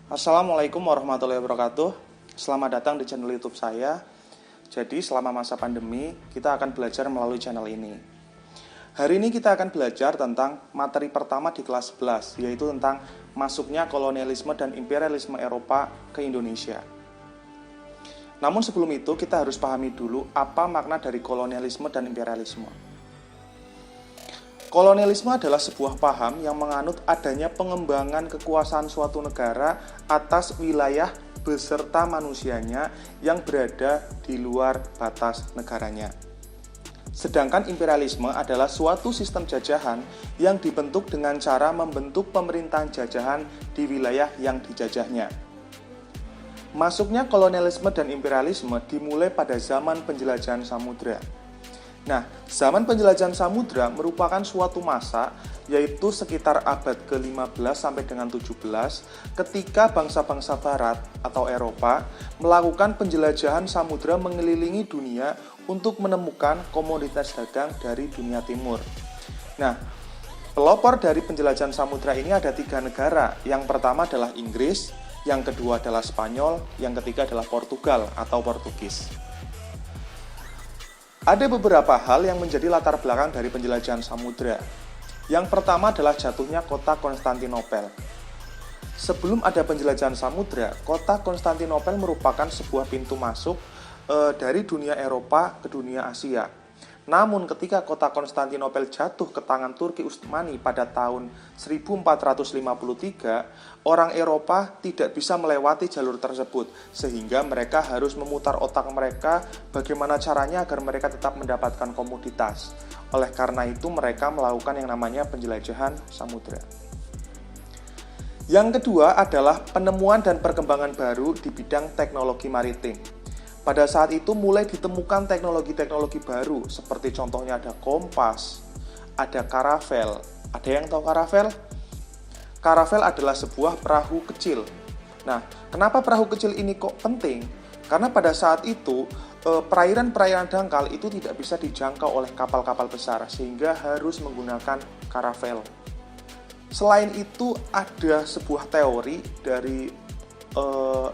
Assalamualaikum warahmatullahi wabarakatuh. Selamat datang di channel YouTube saya. Jadi, selama masa pandemi, kita akan belajar melalui channel ini. Hari ini kita akan belajar tentang materi pertama di kelas 11, yaitu tentang masuknya kolonialisme dan imperialisme Eropa ke Indonesia. Namun sebelum itu, kita harus pahami dulu apa makna dari kolonialisme dan imperialisme. Kolonialisme adalah sebuah paham yang menganut adanya pengembangan kekuasaan suatu negara atas wilayah beserta manusianya yang berada di luar batas negaranya. Sedangkan imperialisme adalah suatu sistem jajahan yang dibentuk dengan cara membentuk pemerintahan jajahan di wilayah yang dijajahnya. Masuknya kolonialisme dan imperialisme dimulai pada zaman penjelajahan samudra. Nah, zaman penjelajahan samudra merupakan suatu masa, yaitu sekitar abad ke-15 sampai dengan 17, ketika bangsa-bangsa barat atau Eropa melakukan penjelajahan samudra mengelilingi dunia untuk menemukan komoditas dagang dari dunia timur. Nah, pelopor dari penjelajahan samudra ini ada 3 negara. Yang pertama adalah Inggris, yang kedua adalah Spanyol, yang ketiga adalah Portugal atau Portugis. Ada beberapa hal yang menjadi latar belakang dari penjelajahan samudra. Yang pertama adalah jatuhnya kota Konstantinopel. Sebelum ada penjelajahan samudra, kota Konstantinopel merupakan sebuah pintu masuk dari dunia Eropa ke dunia Asia. Namun ketika kota Konstantinopel jatuh ke tangan Turki Utsmani pada tahun 1453, orang Eropa tidak bisa melewati jalur tersebut, sehingga mereka harus memutar otak mereka bagaimana caranya agar mereka tetap mendapatkan komoditas. Oleh karena itu mereka melakukan yang namanya penjelajahan samudra. Yang kedua adalah penemuan dan perkembangan baru di bidang teknologi maritim. Pada saat itu mulai ditemukan teknologi-teknologi baru, seperti contohnya ada kompas, ada karavel. Ada yang tahu karavel? Karavel adalah sebuah perahu kecil. Nah, kenapa perahu kecil ini kok penting? Karena pada saat itu, perairan-perairan dangkal itu tidak bisa dijangkau oleh kapal-kapal besar, sehingga harus menggunakan karavel. Selain itu, ada sebuah teori dari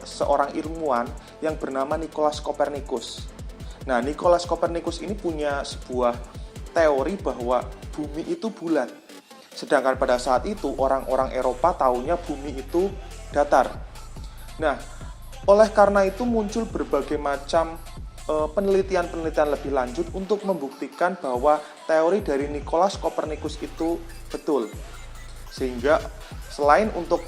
seorang ilmuwan yang bernama Nicolaus Copernicus. Nah, Nicolaus Copernicus ini punya sebuah teori bahwa bumi itu bulat. Sedangkan pada saat itu orang-orang Eropa taunya bumi itu datar. Nah, oleh karena itu muncul berbagai macam penelitian-penelitian lebih lanjut untuk membuktikan bahwa teori dari Nicolaus Copernicus itu betul. Sehingga selain untuk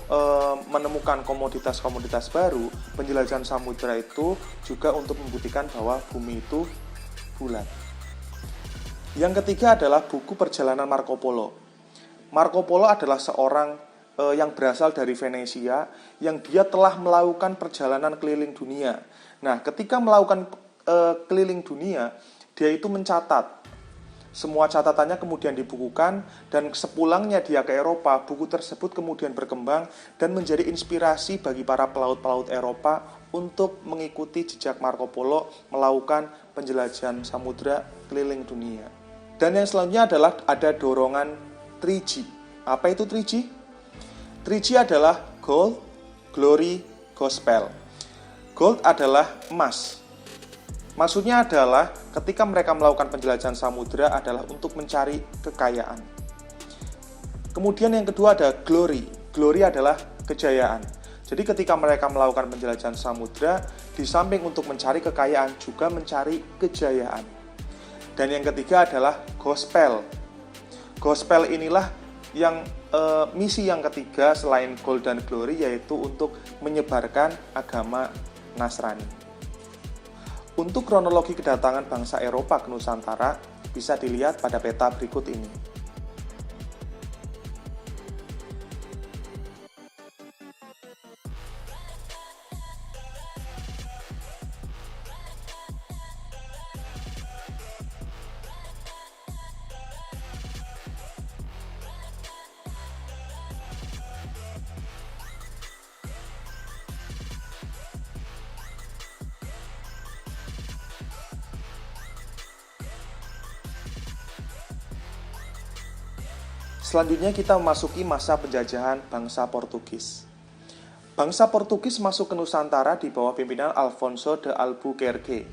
menemukan komoditas-komoditas baru, penjelajahan samudra itu juga untuk membuktikan bahwa bumi itu bulat. Yang ketiga adalah buku perjalanan Marco Polo. Marco Polo adalah seorang yang berasal dari Venesia, yang dia telah melakukan perjalanan keliling dunia. Nah, ketika melakukan keliling dunia, dia itu mencatat. Semua catatannya kemudian dibukukan, dan sepulangnya dia ke Eropa, buku tersebut kemudian berkembang dan menjadi inspirasi bagi para pelaut-pelaut Eropa untuk mengikuti jejak Marco Polo melakukan penjelajahan samudra keliling dunia. Dan yang selanjutnya adalah ada dorongan 3G. Apa itu 3G? 3G adalah Gold, Glory, Gospel. Gold adalah emas. Maksudnya adalah ketika mereka melakukan penjelajahan samudra adalah untuk mencari kekayaan. Kemudian yang kedua ada glory. Glory adalah kejayaan. Jadi ketika mereka melakukan penjelajahan samudra, di samping untuk mencari kekayaan juga mencari kejayaan. Dan yang ketiga adalah gospel. Gospel inilah yang misi yang ketiga selain gold dan glory, yaitu untuk menyebarkan agama Nasrani. Untuk kronologi kedatangan bangsa Eropa ke Nusantara bisa dilihat pada peta berikut ini. Selanjutnya kita memasuki masa penjajahan bangsa Portugis. Bangsa Portugis masuk ke Nusantara di bawah pimpinan Alfonso de Albuquerque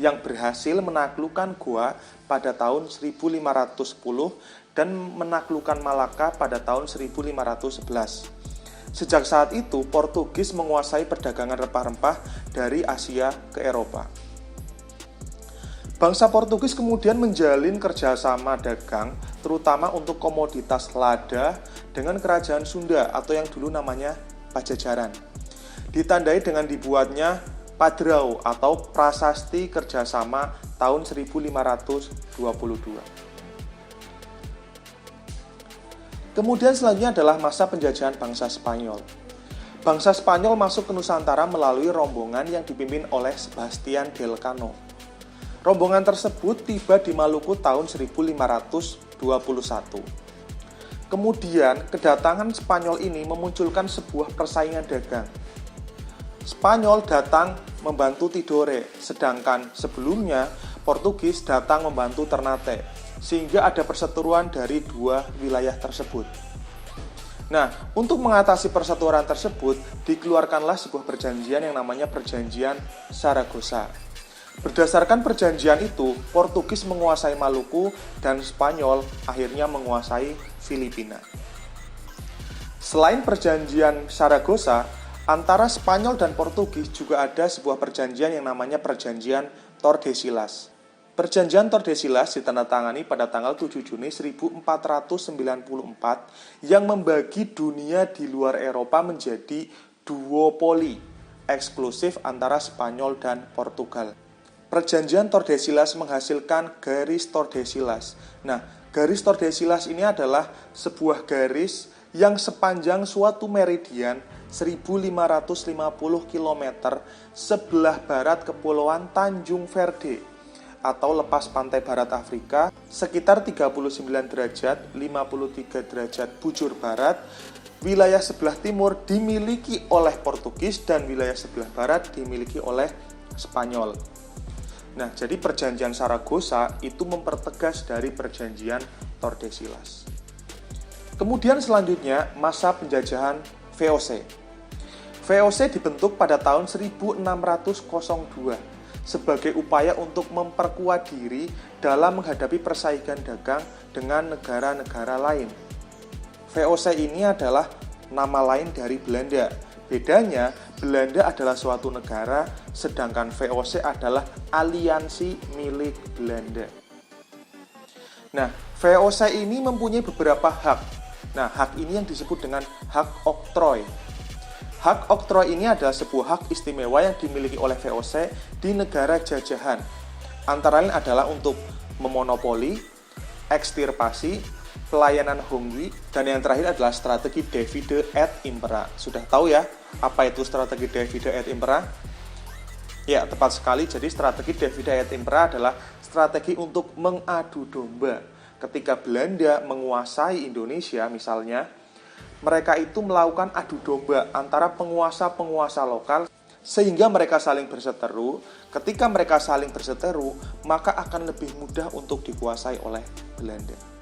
yang berhasil menaklukkan Goa pada tahun 1510 dan menaklukkan Malaka pada tahun 1511. Sejak saat itu, Portugis menguasai perdagangan rempah-rempah dari Asia ke Eropa. Bangsa Portugis kemudian menjalin kerjasama dagang, terutama untuk komoditas lada dengan kerajaan Sunda atau yang dulu namanya Pajajaran. Ditandai dengan dibuatnya Padrau atau Prasasti Kerjasama tahun 1522. Kemudian selanjutnya adalah masa penjajahan bangsa Spanyol. Bangsa Spanyol masuk ke Nusantara melalui rombongan yang dipimpin oleh Sebastian del Cano. Rombongan tersebut tiba di Maluku tahun 1521. Kemudian, kedatangan Spanyol ini memunculkan sebuah persaingan dagang. Spanyol datang membantu Tidore, sedangkan sebelumnya Portugis datang membantu Ternate, sehingga ada perseteruan dari dua wilayah tersebut. Nah, untuk mengatasi perseteruan tersebut, dikeluarkanlah sebuah perjanjian yang namanya Perjanjian Saragossa. Berdasarkan perjanjian itu, Portugis menguasai Maluku dan Spanyol akhirnya menguasai Filipina. Selain perjanjian Saragossa, antara Spanyol dan Portugis juga ada sebuah perjanjian yang namanya Perjanjian Tordesillas. Perjanjian Tordesillas ditandatangani pada tanggal 7 Juni 1494 yang membagi dunia di luar Eropa menjadi duopoli eksklusif antara Spanyol dan Portugal. Perjanjian Tordesillas menghasilkan garis Tordesillas. Nah, garis Tordesillas ini adalah sebuah garis yang sepanjang suatu meridian 1550 km sebelah barat Kepulauan Tanjung Verde atau lepas pantai barat Afrika sekitar 39 derajat 53 derajat bujur barat. Wilayah sebelah timur dimiliki oleh Portugis dan wilayah sebelah barat dimiliki oleh Spanyol. Nah, jadi perjanjian Saragossa itu mempertegas dari perjanjian Tordesillas. Kemudian selanjutnya masa penjajahan VOC. VOC dibentuk pada tahun 1602 sebagai upaya untuk memperkuat diri dalam menghadapi persaingan dagang dengan negara-negara lain. VOC ini adalah nama lain dari Belanda. Bedanya, Belanda adalah suatu negara, sedangkan VOC adalah aliansi milik Belanda. Nah, VOC ini mempunyai beberapa hak. Nah, hak ini yang disebut dengan hak oktroy. Hak oktroy ini adalah sebuah hak istimewa yang dimiliki oleh VOC di negara jajahan. Antara lain adalah untuk memonopoli, ekstirpasi, pelayanan honggi, dan yang terakhir adalah strategi divide et impera. Sudah tahu ya, apa itu strategi divide et impera? Ya, tepat sekali. Jadi strategi divide et impera adalah strategi untuk mengadu domba. Ketika Belanda menguasai Indonesia misalnya, mereka itu melakukan adu domba antara penguasa-penguasa lokal sehingga mereka saling berseteru. Ketika mereka saling berseteru, maka akan lebih mudah untuk dikuasai oleh Belanda.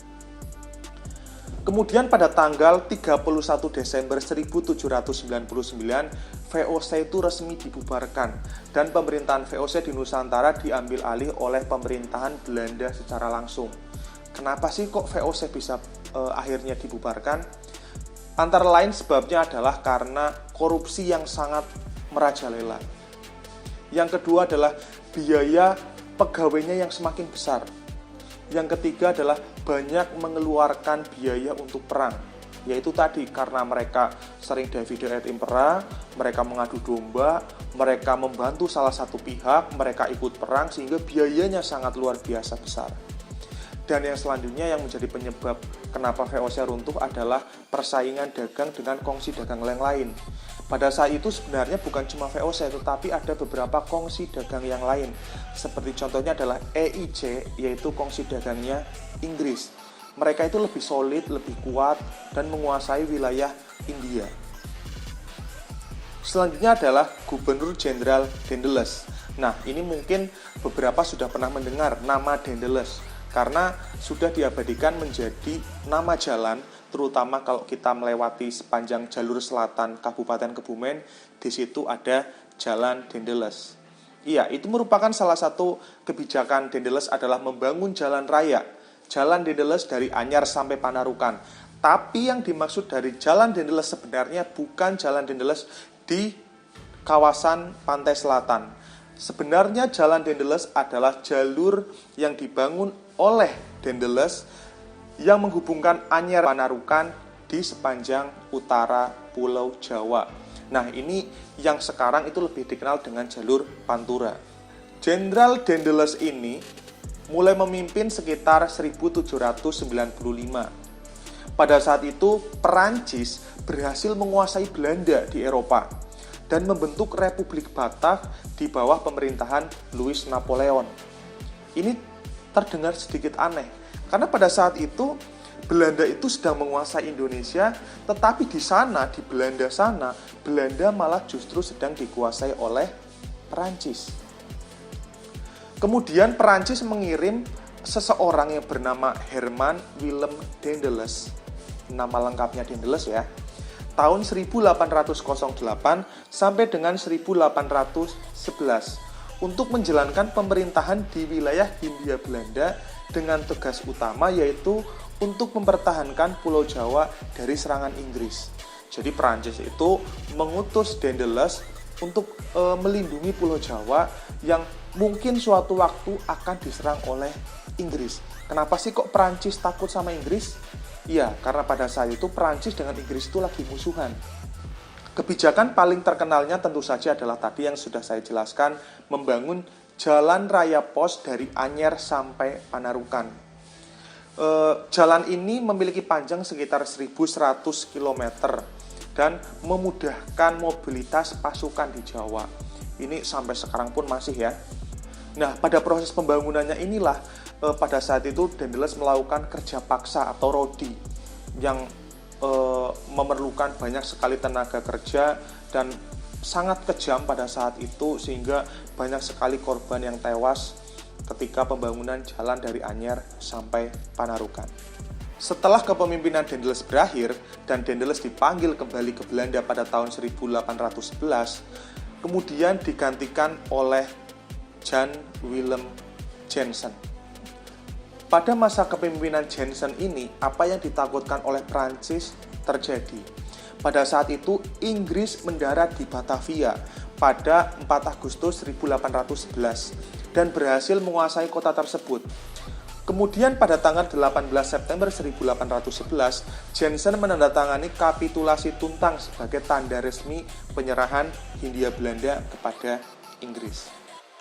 Kemudian pada tanggal 31 Desember 1799, VOC itu resmi dibubarkan dan pemerintahan VOC di Nusantara diambil alih oleh pemerintahan Belanda secara langsung. Kenapa sih kok VOC bisa akhirnya dibubarkan? Antara lain sebabnya adalah karena korupsi yang sangat merajalela. Yang kedua adalah biaya pegawainya yang semakin besar. Yang ketiga adalah banyak mengeluarkan biaya untuk perang. Yaitu tadi karena mereka sering divide et impera, mereka mengadu domba, mereka membantu salah satu pihak, mereka ikut perang sehingga biayanya sangat luar biasa besar. Dan yang selanjutnya yang menjadi penyebab kenapa VOC runtuh adalah persaingan dagang dengan kongsi dagang yang lain. Pada saat itu sebenarnya bukan cuma VOC, tetapi ada beberapa kongsi dagang yang lain. Seperti contohnya adalah EIC, yaitu kongsi dagangnya Inggris. Mereka itu lebih solid, lebih kuat, dan menguasai wilayah India. Selanjutnya adalah Gubernur Jenderal Daendels. Nah, ini mungkin beberapa sudah pernah mendengar nama Daendels, karena sudah diabadikan menjadi nama jalan terutama kalau kita melewati sepanjang jalur selatan Kabupaten Kebumen, di situ ada Jalan Dendels. Iya, itu merupakan salah satu kebijakan Dendels adalah membangun jalan raya, Jalan Dendels dari Anyar sampai Panarukan. Tapi yang dimaksud dari Jalan Dendels sebenarnya bukan Jalan Dendels di kawasan pantai selatan. Sebenarnya Jalan Dendels adalah jalur yang dibangun oleh Dendels yang menghubungkan Anyar Panarukan di sepanjang utara Pulau Jawa. Nah, ini yang sekarang itu lebih dikenal dengan jalur Pantura. Jenderal Dendels ini mulai memimpin sekitar 1795. Pada saat itu, Perancis berhasil menguasai Belanda di Eropa dan membentuk Republik Batak di bawah pemerintahan Louis Napoleon. Ini terdengar sedikit aneh, karena pada saat itu Belanda itu sedang menguasai Indonesia, tetapi di sana, di Belanda sana, Belanda malah justru sedang dikuasai oleh Perancis. Kemudian Perancis mengirim seseorang yang bernama Herman Willem Dendels, nama lengkapnya Dendels ya, tahun 1808 sampai dengan 1811 untuk menjalankan pemerintahan di wilayah Hindia Belanda dengan tugas utama yaitu untuk mempertahankan Pulau Jawa dari serangan Inggris. Jadi Perancis itu mengutus Dendels untuk melindungi Pulau Jawa yang mungkin suatu waktu akan diserang oleh Inggris. Kenapa sih kok Perancis takut sama Inggris? Iya, karena pada saat itu Perancis dengan Inggris itu lagi musuhan. Kebijakan paling terkenalnya tentu saja adalah tadi yang sudah saya jelaskan, membangun jalan raya pos dari Anyar sampai Panarukan. Jalan ini memiliki panjang sekitar 1.100 km dan memudahkan mobilitas pasukan di Jawa. Ini sampai sekarang pun masih ya. Nah, pada proses pembangunannya inilah pada saat itu Dendels melakukan kerja paksa atau rodi yang memerlukan banyak sekali tenaga kerja dan sangat kejam pada saat itu sehingga banyak sekali korban yang tewas ketika pembangunan jalan dari Anyar sampai Panarukan. Setelah kepemimpinan Dendels berakhir dan Dendels dipanggil kembali ke Belanda pada tahun 1811, kemudian digantikan oleh Jan Willem Jansen. Pada masa kepemimpinan Jansen ini, apa yang ditakutkan oleh Prancis terjadi. Pada saat itu, Inggris mendarat di Batavia pada 4 Agustus 1811 dan berhasil menguasai kota tersebut. Kemudian pada tanggal 18 September 1811, Jansen menandatangani kapitulasi Tuntang sebagai tanda resmi penyerahan Hindia Belanda kepada Inggris.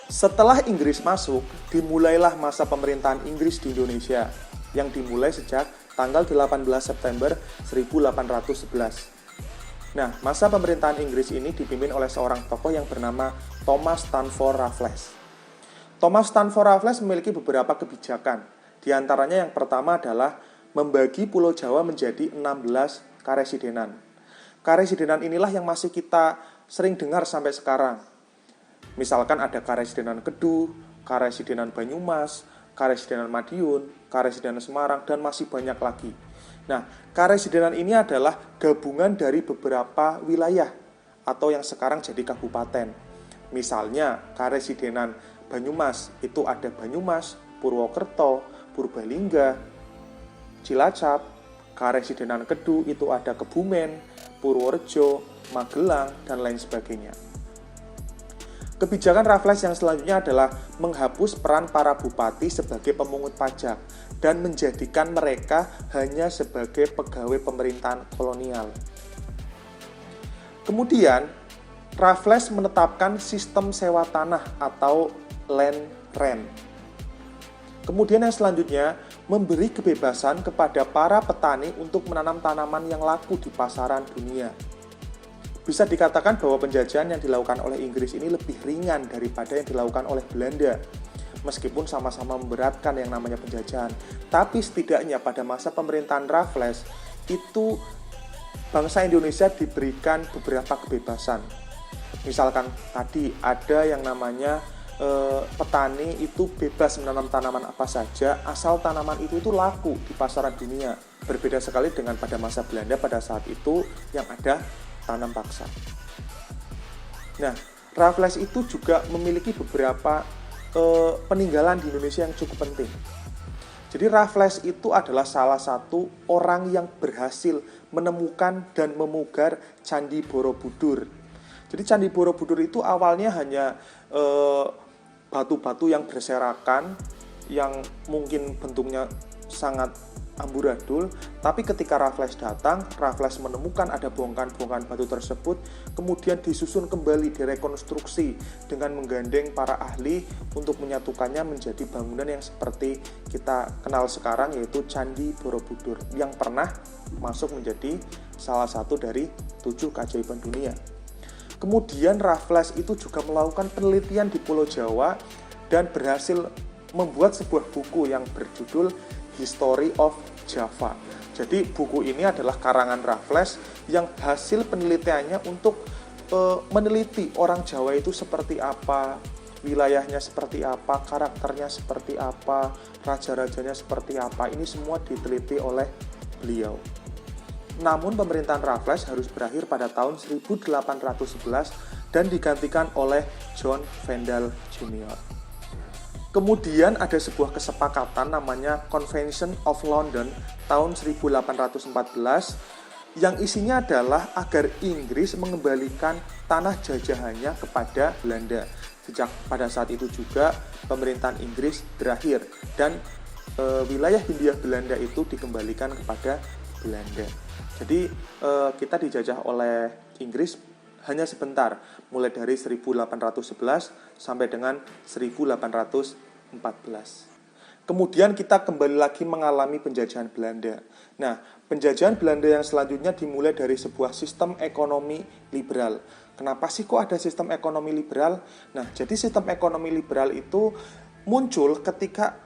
Setelah Inggris masuk, dimulailah masa pemerintahan Inggris di Indonesia yang dimulai sejak tanggal 18 September 1811. Nah, masa pemerintahan Inggris ini dipimpin oleh seorang tokoh yang bernama Thomas Stamford Raffles. Thomas Stamford Raffles memiliki beberapa kebijakan. Di antaranya yang pertama adalah membagi Pulau Jawa menjadi 16 karesidenan. Karesidenan inilah yang masih kita sering dengar sampai sekarang. Misalkan ada Karesidenan Kedu, Karesidenan Banyumas, Karesidenan Madiun, Karesidenan Semarang, dan masih banyak lagi. Nah, karesidenan ini adalah gabungan dari beberapa wilayah atau yang sekarang jadi kabupaten. Misalnya, Karesidenan Banyumas itu ada Banyumas, Purwokerto, Purbalingga, Cilacap. Karesidenan Kedu itu ada Kebumen, Purworejo, Magelang, dan lain sebagainya. Kebijakan Raffles yang selanjutnya adalah menghapus peran para bupati sebagai pemungut pajak dan menjadikan mereka hanya sebagai pegawai pemerintahan kolonial. Kemudian, Raffles menetapkan sistem sewa tanah atau land rent. Kemudian yang selanjutnya, memberi kebebasan kepada para petani untuk menanam tanaman yang laku di pasaran dunia. Bisa dikatakan bahwa penjajahan yang dilakukan oleh Inggris ini lebih ringan daripada yang dilakukan oleh Belanda. Meskipun sama-sama memberatkan yang namanya penjajahan, tapi setidaknya pada masa pemerintahan Raffles itu bangsa Indonesia diberikan beberapa kebebasan. Misalkan tadi ada yang namanya petani itu bebas menanam tanaman apa saja asal tanaman itu laku di pasaran dunia. Berbeda sekali dengan pada masa Belanda pada saat itu yang ada tanam paksa. Nah, Raffles itu juga memiliki beberapa peninggalan di Indonesia yang cukup penting. Jadi Raffles itu adalah salah satu orang yang berhasil menemukan dan memugar Candi Borobudur. Jadi Candi Borobudur itu awalnya hanya batu-batu yang berserakan, yang mungkin bentuknya sangat amburadul, tapi ketika Raffles datang, Raffles menemukan ada bongkahan-bongkahan batu tersebut, kemudian disusun kembali, direkonstruksi dengan menggandeng para ahli untuk menyatukannya menjadi bangunan yang seperti kita kenal sekarang, yaitu Candi Borobudur, yang pernah masuk menjadi salah satu dari 7 keajaiban dunia. Kemudian Raffles itu juga melakukan penelitian di Pulau Jawa dan berhasil membuat sebuah buku yang berjudul History of Java. Jadi buku ini adalah karangan Raffles yang hasil penelitiannya untuk meneliti orang Jawa itu seperti apa, wilayahnya seperti apa, karakternya seperti apa, raja-rajanya seperti apa. Ini semua diteliti oleh beliau. Namun pemerintahan Raffles harus berakhir pada tahun 1811 dan digantikan oleh John Vandal Jr. Kemudian ada sebuah kesepakatan namanya Convention of London tahun 1814 yang isinya adalah agar Inggris mengembalikan tanah jajahannya kepada Belanda. Sejak pada saat itu juga pemerintahan Inggris berakhir dan wilayah Hindia Belanda itu dikembalikan kepada Belanda. Jadi kita dijajah oleh Inggris hanya sebentar, mulai dari 1811 sampai dengan 1814. Kemudian kita kembali lagi mengalami penjajahan Belanda. Nah, penjajahan Belanda yang selanjutnya dimulai dari sebuah sistem ekonomi liberal. Kenapa sih kok ada sistem ekonomi liberal? Nah, jadi sistem ekonomi liberal itu muncul ketika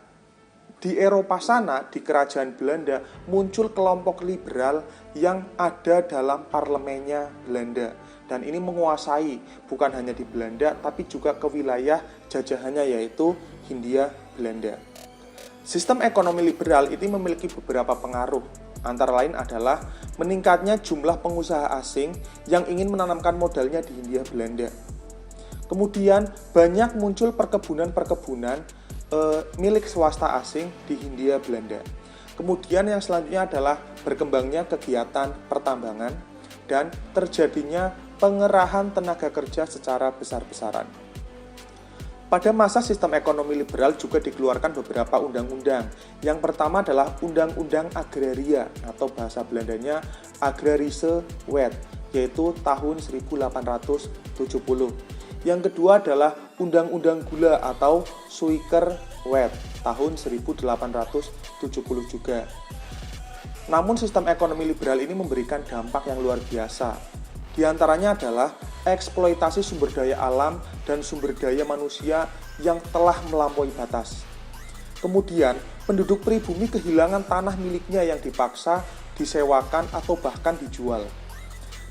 di Eropa sana, di kerajaan Belanda, muncul kelompok liberal yang ada dalam parlemennya Belanda. Dan ini menguasai bukan hanya di Belanda, tapi juga ke wilayah jajahannya, yaitu Hindia Belanda. Sistem ekonomi liberal ini memiliki beberapa pengaruh. Antara lain adalah meningkatnya jumlah pengusaha asing yang ingin menanamkan modalnya di Hindia Belanda. Kemudian banyak muncul perkebunan-perkebunan milik swasta asing di Hindia Belanda. Kemudian yang selanjutnya adalah berkembangnya kegiatan pertambangan dan terjadinya pengerahan tenaga kerja secara besar-besaran. Pada masa sistem ekonomi liberal juga dikeluarkan beberapa undang-undang. Yang pertama adalah Undang-Undang Agraria atau bahasa Belandanya Agrarische Wet, yaitu tahun 1870. Yang kedua adalah Undang-Undang Gula atau Suiker Wet tahun 1870 juga. Namun sistem ekonomi liberal ini memberikan dampak yang luar biasa. Di antaranya adalah eksploitasi sumber daya alam dan sumber daya manusia yang telah melampaui batas. Kemudian, penduduk pribumi kehilangan tanah miliknya yang dipaksa, disewakan, atau bahkan dijual.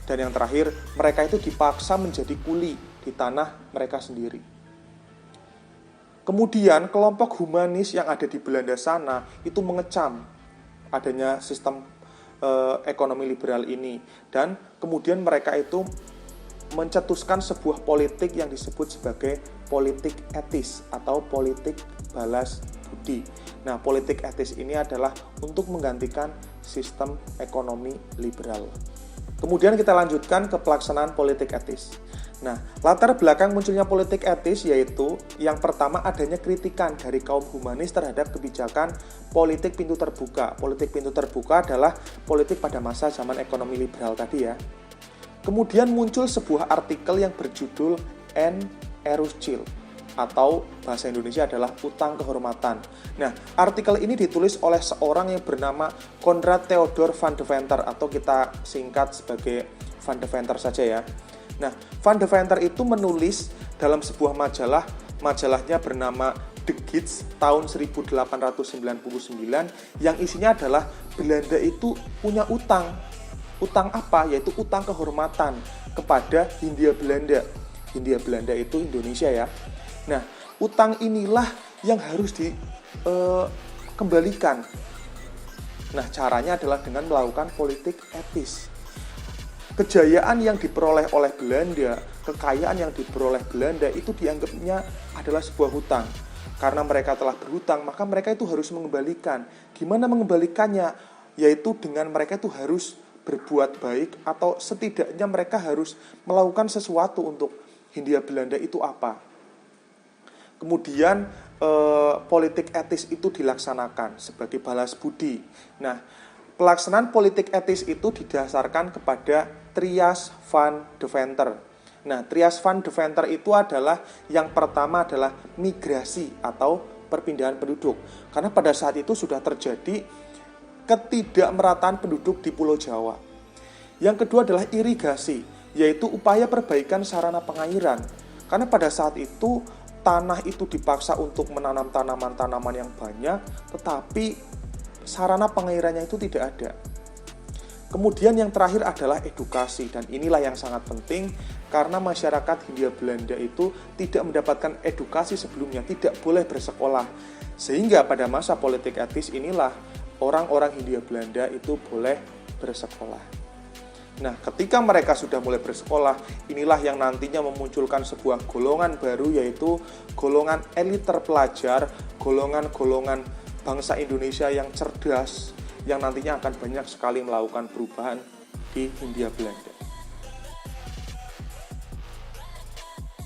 Dan yang terakhir, mereka itu dipaksa menjadi kuli di tanah mereka sendiri. Kemudian, kelompok humanis yang ada di Belanda sana itu mengecam adanya sistem ekonomi liberal ini, dan kemudian mereka itu mencetuskan sebuah politik yang disebut sebagai politik etis atau politik balas budi. Nah, politik etis ini adalah untuk menggantikan sistem ekonomi liberal. Kemudian kita lanjutkan ke pelaksanaan politik etis. Nah, latar belakang munculnya politik etis yaitu yang pertama adanya kritikan dari kaum humanis terhadap kebijakan politik pintu terbuka. Politik pintu terbuka adalah politik pada masa zaman ekonomi liberal tadi ya. Kemudian muncul sebuah artikel yang berjudul N. Eruschil atau bahasa Indonesia adalah utang kehormatan. Nah, artikel ini ditulis oleh seorang yang bernama Konrad Theodor van Deventer atau kita singkat sebagai Van Deventer saja ya. Nah, Van Deventer itu menulis dalam sebuah majalah, majalahnya bernama The Gids tahun 1899 yang isinya adalah Belanda itu punya utang. Utang apa? Yaitu utang kehormatan kepada Hindia Belanda. Hindia Belanda itu Indonesia ya. Nah, utang inilah yang harus dikembalikan. Nah, caranya adalah dengan melakukan politik etis. Kejayaan yang diperoleh oleh Belanda, kekayaan yang diperoleh Belanda itu dianggapnya adalah sebuah hutang. Karena mereka telah berhutang, maka mereka itu harus mengembalikan. Gimana mengembalikannya? Yaitu dengan mereka itu harus berbuat baik, atau setidaknya mereka harus melakukan sesuatu untuk Hindia Belanda itu apa. Kemudian politik etis itu dilaksanakan sebagai balas budi. Nah, pelaksanaan politik etis itu didasarkan kepada Trias van Deventer. Nah, Trias van Deventer itu adalah yang pertama adalah migrasi atau perpindahan penduduk. Karena pada saat itu sudah terjadi ketidakmerataan penduduk di Pulau Jawa. Yang kedua adalah irigasi, yaitu upaya perbaikan sarana pengairan. Karena pada saat itu tanah itu dipaksa untuk menanam tanaman-tanaman yang banyak, tetapi sarana pengairannya itu tidak ada. Kemudian yang terakhir adalah edukasi, dan inilah yang sangat penting karena masyarakat Hindia Belanda itu tidak mendapatkan edukasi sebelumnya, tidak boleh bersekolah. Sehingga pada masa politik etis inilah orang-orang Hindia Belanda itu boleh bersekolah. Nah, ketika mereka sudah mulai bersekolah, inilah yang nantinya memunculkan sebuah golongan baru, yaitu golongan elit terpelajar, golongan-golongan bangsa Indonesia yang cerdas, yang nantinya akan banyak sekali melakukan perubahan di Hindia Belanda.